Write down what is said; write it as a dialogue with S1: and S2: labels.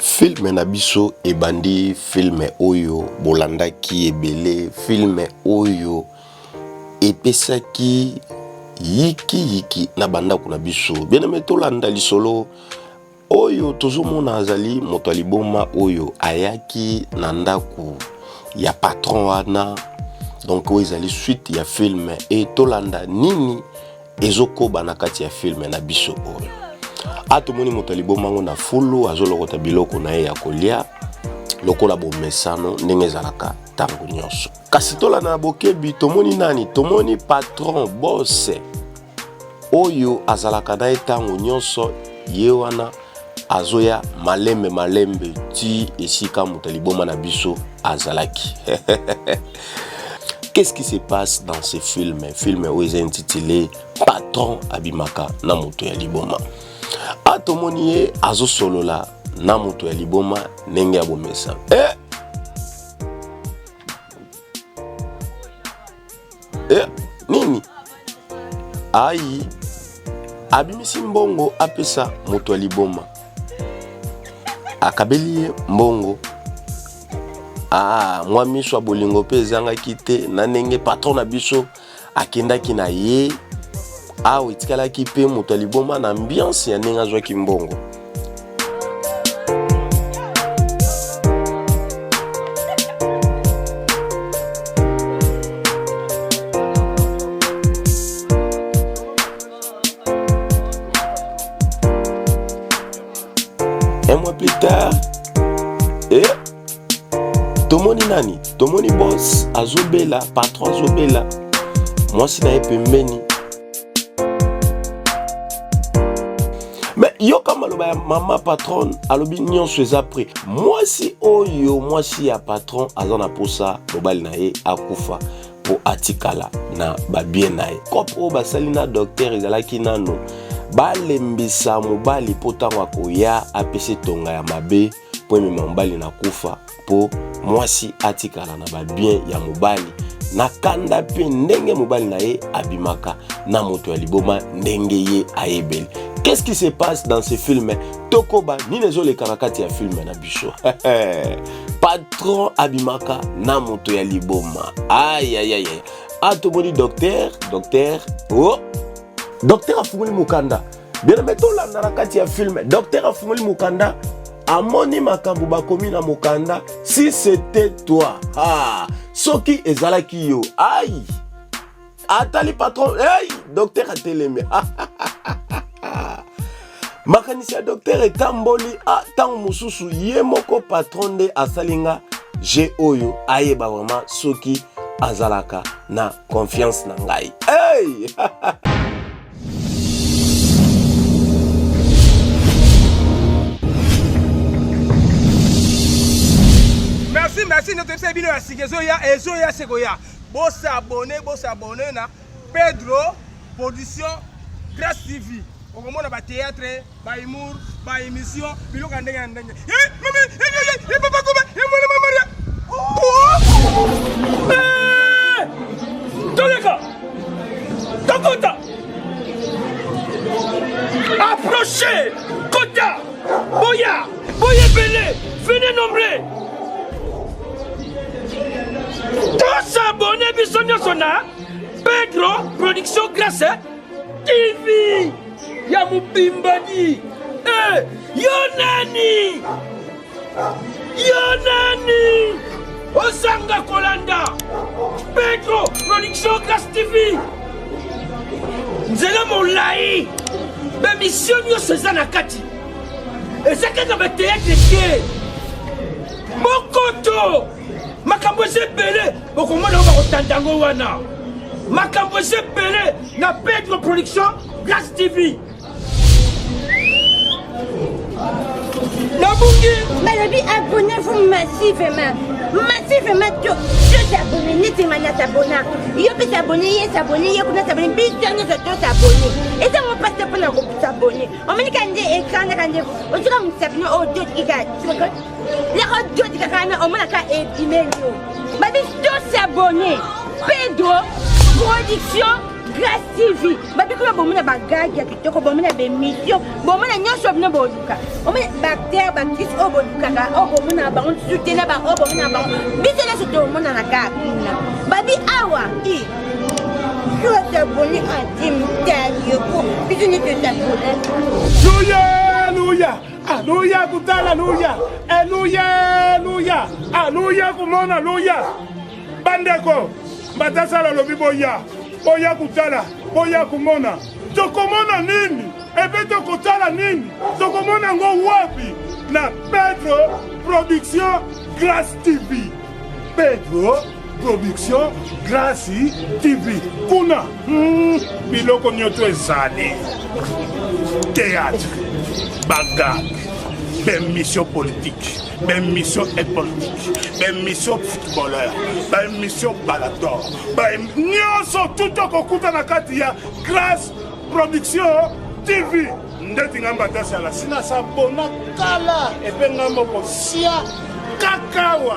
S1: Film na biso ebandi film oyo bolandaki ebele film oyo epesaki yiki na bandako na biso bien aimé tolanda lisolo oyo tozomona azali moto aliboma oyo ayaki na ndako ya patron wana donc oyo ezali suite ya film et tolanda nini ezokoba na kati ya film na biso oyo atomoni moto aliboma ngo na fulu azolokota biloko na ye ya kolia lokola bomesano ndenge ezalaka tango nyonso kasi tolanda bokebi tomoni nani tomoni patron boss oyo azalaka na ye tango nyonso ye wana azoya malembe ti esika moto aliboma na biso azalaki. Qu'est-ce qui se passe dans ce film? Film où est intitulé Patron Abimaka na moto ya liboma. Atomoni ye azo solola na moto ya liboma ndenge ya bomesa. Nini? Ai abimisi mbongo apesa moto ya liboma. Akabeli mbongo. Moi miso bolingo pe zanga kite na ndenge patron na biso akendaki na ye itikala ki pe moto aliboma na ambiance ya ndenge azwaki mbongo. Un mois plus tard, tomoni nani? Tomoni boss azobela, patron azobela. Moi si na pembeni. Mais yo kama loba mama patron alobi nyonso eza prêt. Moi si oyo, moi si ya patron azana posa mobali na ye akufa po atikala na ba bien na ye. Kopo basali na docteur ezalaki nano. Balembisa mobali potango akoya apese tonga ya mabe po mema mobali na kufa po mwasi atikala na ba bien ya mobali na kanda pe ndenge mobali na ye abimaka na moto ya liboma ndenge ye ayebeli. Qu'est-ce qui se passe dans ce film? Tokoba nini ezoleka na kati ya film na biso. Patron abimaka na moto ya liboma. Aïe. Atomoni docteur Docteur afunguli mukanda. Bien aimé tolanda na kati ya film. Docteur afunguli mukanda. Amoni makambo bakomi na mukanda. Si c'était toi. Soki ezalaki yo. Aïe. Atali patron. Hey, docteur ateleme. Makanisi ya docteur etamboli. Tango mususu ye moko patron de asalinga. Je oyo ayeba vraiment soki azalaka na confiance na ngai. Hey.
S2: Merci notre service à Sigezoya et Zoya Segoya. Boss abonné na Pedro Production Grâce TV. On commence à théâtre, à humour, à émission, bilo kandenge. Papa Toleka. Tokota. Approchez. Kota. Boya Belé. Venez nombrer. Tous abonnés bisogno sona Pedro Production Grâce TV ya mubimbani Yonani Osanga Kolanda Pedro Production Grâce TV Nzela molai mission yo sezana kati ezaka ba théâtre ke Mokoto makambo zebele bokomona bakotandango wana makambo zebele na Pedro Production Grâce TV
S3: Balobi, abonnez-vous massivement. Dieu t'abonne, n'était t'abonner. Yo peut t'abonner, yo peut t'abonner, bisous, nous t'abonner. Et ça, on passe pour nous s'abonner. On me dit quand des écrans, on dit comme s'abonner au deux qui gagne. Les autres qui gagnent, on m'a qu'à email. Babi, tous s'abonner. Pedro Production Grâce TV babikula bomona bagage ya kitoko bomona bemission bomona nyonso bino boluka bomona bacteur bactrice o bolukaka o bomona bango soutenir ba o bomona bango bisela soto bomona na kakuna babi awa i tu t'abonner à Timtayo bisoni te t'abonner
S4: Alléluia Alléluia kutala Alléluia Alléluia Alléluia kumona Alléluia bandeko batasala lobi boya boya kutala boya kumona tokomona nini ebe tokotala nini tokomona ngo wapi na Pedro Production Grâce TV Pedro Production Grâce TV kuna biloko nyoto ezali théâtre bagarre mission politique mission politique mission footballeur mission balador nyonso tout okokuta na kati ya Grâce Production TV ndeti ngamba tasala sina sabona kala epe ngambo kosia kakawa